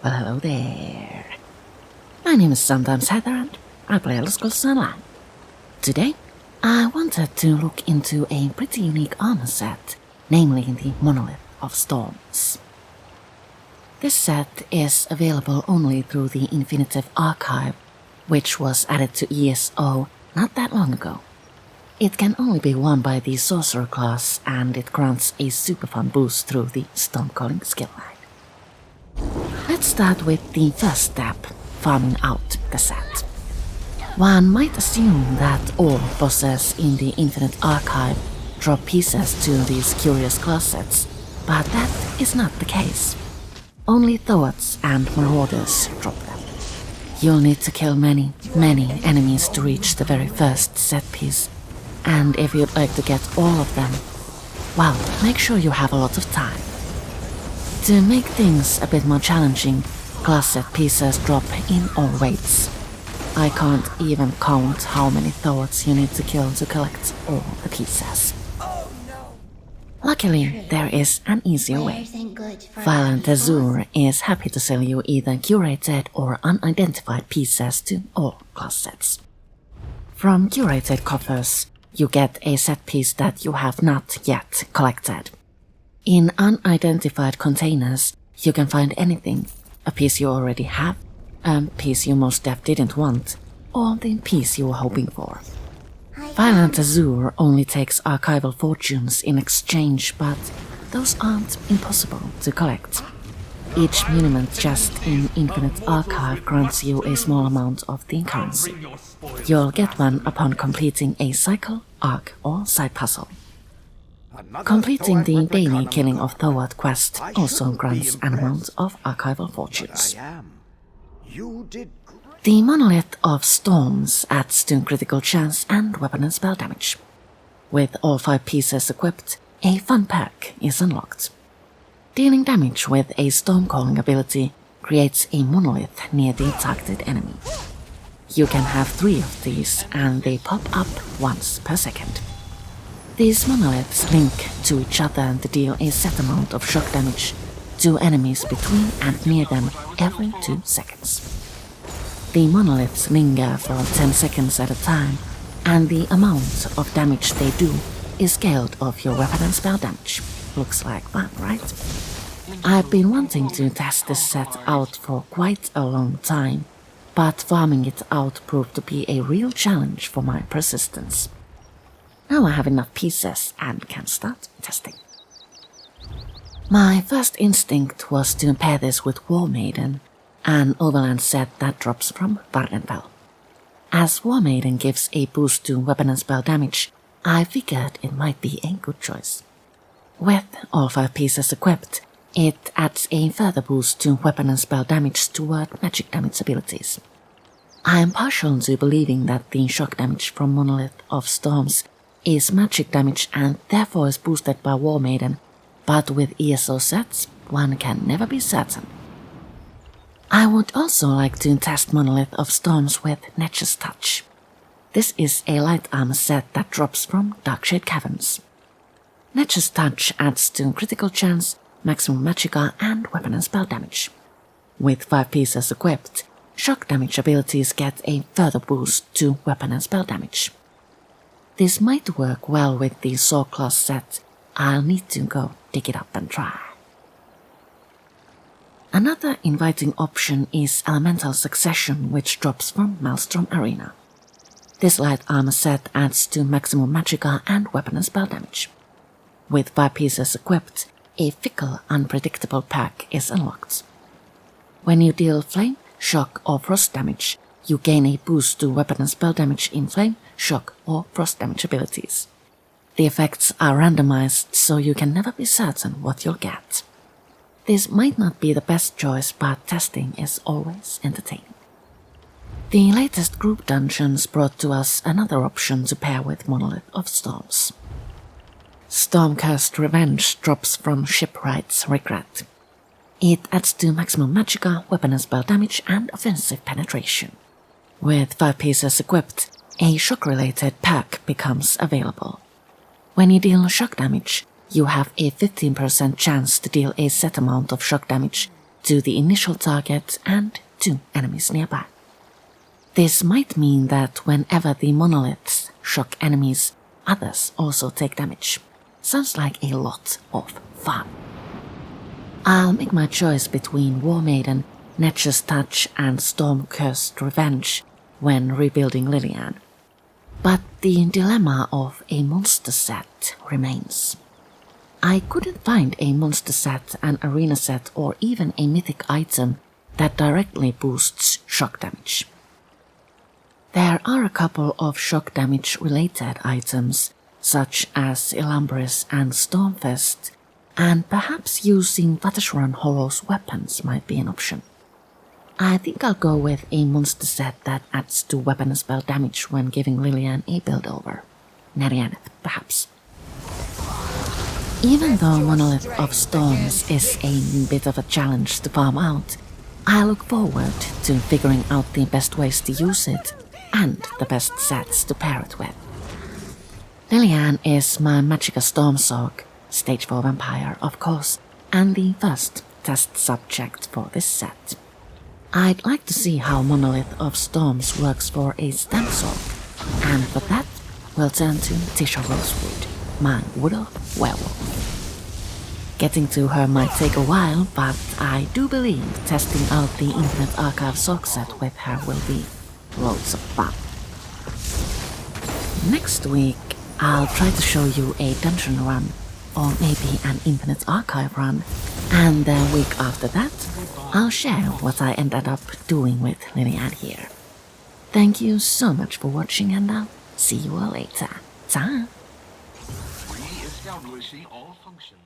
Well, hello there. My name is Sometimes Heather and I play Elder Scrolls Online. Today, I wanted to look into a pretty unique armor set, namely the Monolith of Storms. This set is available only through the Infinitive Archive, which was added to ESO not that long ago. It can only be won by the Sorcerer class, and it grants a super fun boost through the Stormcalling skill line. Let's start with the first step, farming out the set. One might assume that all bosses in the Infinite Archive drop pieces to these curious class sets, but that is not the case. Only Thoats and Marauders drop them. You'll need to kill many enemies to reach the very first set piece, and if you'd like to get all of them, well, make sure you have a lot of time. To make things a bit more challenging, class set pieces drop in all weights. I can't even count how many Thoats you need to kill to collect all the pieces. Luckily, there is an easier way. Violent Azure is happy to sell you either curated or unidentified pieces to all class sets. From curated coffers, you get a set piece that you have not yet collected. In unidentified containers, you can find anything, a piece you already have, a piece you most def didn't want, or the piece you were hoping for. Violent Azure only takes archival fortunes in exchange, but those aren't impossible to collect. Each Muniment chest in Infinite Archive grants you a small amount of the currency. You'll get one upon completing a cycle, arc, or side puzzle. Completing the daily Killing of Thoat quest also grants an amount of archival fortunes. The Monolith of Storms adds to critical chance and weapon and spell damage. With all 5 pieces equipped, a fun perk is unlocked. Dealing damage with a Stormcalling ability creates a monolith near the targeted enemy. You can have 3 of these, and they pop up once per second. These monoliths link to each other to deal a set amount of shock damage to enemies between and near them every 2 seconds. The monoliths linger for 10 seconds at a time, and the amount of damage they do is scaled off your weapon and spell damage. Looks like fun, right? I've been wanting to test this set out for quite a long time, but farming it out proved to be a real challenge for my persistence. Now I have enough pieces and can start testing. My first instinct was to pair this with War Maiden, an overland set that drops from Vardenfell. As War Maiden gives a boost to weapon and spell damage, I figured it might be a good choice. With all 5 pieces equipped, it adds a further boost to weapon and spell damage toward magic damage abilities. I am partial to believing that the shock damage from Monolith of Storms is magic damage and therefore is boosted by War Maiden, but with ESO sets, one can never be certain. I would also like to test Monolith of Storms with Nature's Touch. This is a light armor set that drops from Darkshade Caverns. Nature's Touch adds to critical chance, maximum magicka, and weapon and spell damage. With 5 pieces equipped, shock damage abilities get a further boost to weapon and spell damage. This might work well with the Sorcerer Class Set. I'll need to go dig it up and try. Another inviting option is Elemental Succession, which drops from Maelstrom Arena. This light armor set adds to maximum magicka and weapon and spell damage. With 5 pieces equipped, a fickle, unpredictable pack is unlocked. When you deal flame, shock, or frost damage, you gain a boost to weapon and spell damage in flame, shock, or frost damage abilities. The effects are randomized, so you can never be certain what you'll get. This might not be the best choice, but testing is always entertaining. The latest group dungeons brought to us another option to pair with Monolith of Storms. Stormcursed Revenge drops from Shipwright's Regret. It adds to maximum magicka, weapon and spell damage, and offensive penetration. With 5 pieces equipped, a shock-related perk becomes available. When you deal shock damage, you have a 15% chance to deal a set amount of shock damage to the initial target and to enemies nearby. This might mean that whenever the monoliths shock enemies, others also take damage. Sounds like a lot of fun. I'll make my choice between War Maiden, Nature's Touch and Storm Cursed Revenge when rebuilding Lilyanne. But the dilemma of a monster set remains. I couldn't find a monster set, an arena set, or even a mythic item that directly boosts shock damage. There are a couple of shock damage related items, such as Illumbris and Stormfest, and perhaps using Vateshran Hollow's weapons might be an option. I think I'll go with a monster set that adds to weapon and spell damage when giving Lilyanne a build over. Narianeth, perhaps. Even though Monolith of Storms is a bit of a challenge to farm out, I look forward to figuring out the best ways to use it and the best sets to pair it with. Lilyanne is my Magicka Storm Sorc, Stage 4 Vampire of course, and the first test subject for this set. I'd like to see how Monolith of Storms works for a Storm Sorc, and for that we'll turn to Tisha Rosewood, my Wood-Elf werewolf. Getting to her might take a while, but I do believe testing out the Infinite Archive Sorc set with her will be loads of fun. Next week, I'll try to show you a dungeon run, or maybe an Infinite Archive run, and the week after that, I'll share what I ended up doing with Lilyanne here. Thank you so much for watching, and I'll see you all later. Ta! Re-establishing all functions.